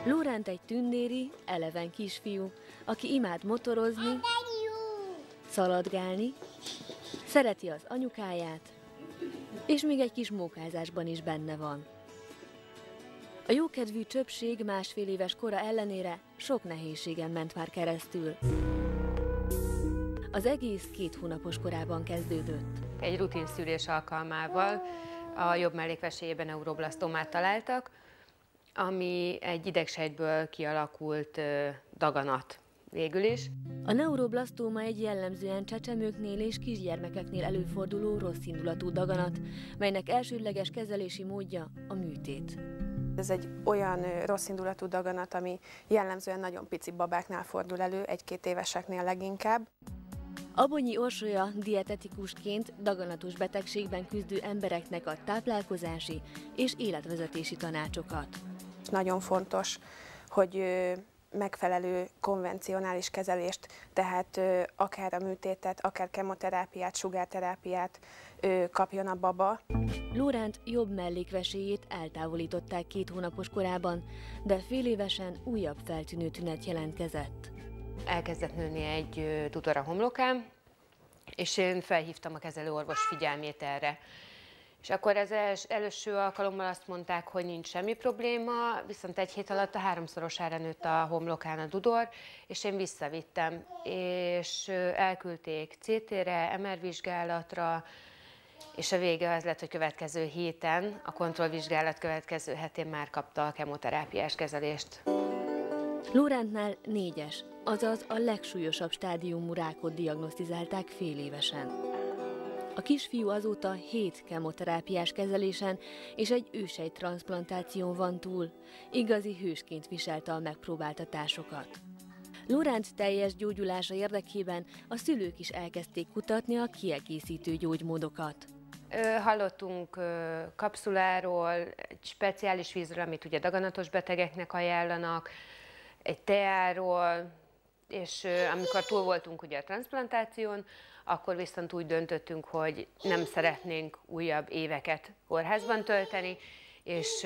Lóránt egy tündéri, eleven kisfiú, aki imád motorozni, szaladgálni, szereti az anyukáját, és még egy kis mókázásban is benne van. A jókedvű csöpség másfél éves kora ellenére sok nehézségen ment már keresztül. Az egész 2 hónapos korában kezdődött. Egy rutinszűrés alkalmával a jobb mellékvesélyében neuroblasztomát találtak, ami egy idegsejtből kialakult daganat végül is. A neuroblasztóma egy jellemzően csecsemőknél és kisgyermekeknél előforduló rosszindulatú daganat, melynek elsődleges kezelési módja a műtét. Ez egy olyan rosszindulatú daganat, ami jellemzően nagyon pici babáknál fordul elő, 1-2 éveseknél leginkább. Abonyi Orsolya dietetikusként daganatos betegségben küzdő embereknek ad táplálkozási és életvezetési tanácsokat. Nagyon fontos, hogy megfelelő konvencionális kezelést, tehát akár a műtétet, akár kemoterápiát, sugárterápiát kapjon a baba. Lóránt jobb mellékvesélyét eltávolították 2 hónapos korában, de fél évesen újabb feltűnő tünet jelentkezett. Elkezdett nőni egy tutor a homlokán, és én felhívtam a kezelőorvos figyelmét erre. És akkor az első alkalommal azt mondták, hogy nincs semmi probléma, viszont 1 hét alatt a 3-szorosára nőtt a homlokán a dudor, és én visszavittem, és elküldték CT-re, MR vizsgálatra, és a vége az lett, hogy következő héten, a kontrollvizsgálat következő hetén már kapta a kemoterápiás kezelést. Lórántnál 4-es, azaz a legsúlyosabb stádiumú rákot diagnosztizálták fél évesen. A kisfiú azóta 7 kemoterápiás kezelésen és egy ősejttranszplantáción van túl. Igazi hősként viselte a megpróbáltatásokat. Lóránt teljes gyógyulása érdekében a szülők is elkezdték kutatni a kiegészítő gyógymódokat. Hallottunk kapszuláról, egy speciális vízről, amit ugye daganatos betegeknek ajánlanak, egy teáról, és amikor túl voltunk ugye a transzplantáción, akkor viszont úgy döntöttünk, hogy nem szeretnénk újabb éveket kórházban tölteni, és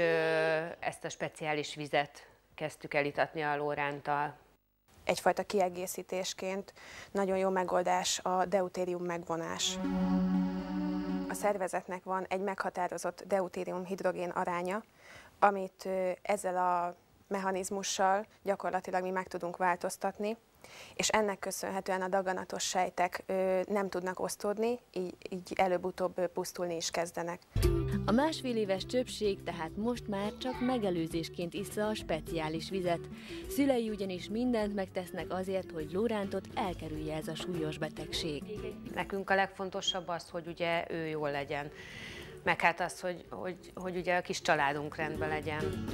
ezt a speciális vizet kezdtük el itatni a Lóránttal. Egyfajta kiegészítésként nagyon jó megoldás a deutérium megvonás. A szervezetnek van egy meghatározott deutérium-hidrogén aránya, amit ezzel a mechanizmussal gyakorlatilag mi meg tudunk változtatni, és ennek köszönhetően a daganatos sejtek nem tudnak osztódni, így előbb-utóbb pusztulni is kezdenek. A másfél éves csöpség tehát most már csak megelőzésként issza a speciális vizet. Szülei ugyanis mindent megtesznek azért, hogy Lórántot elkerülje ez a súlyos betegség. Nekünk a legfontosabb az, hogy ugye ő jól legyen, meg hát az, hogy ugye a kis családunk rendben legyen.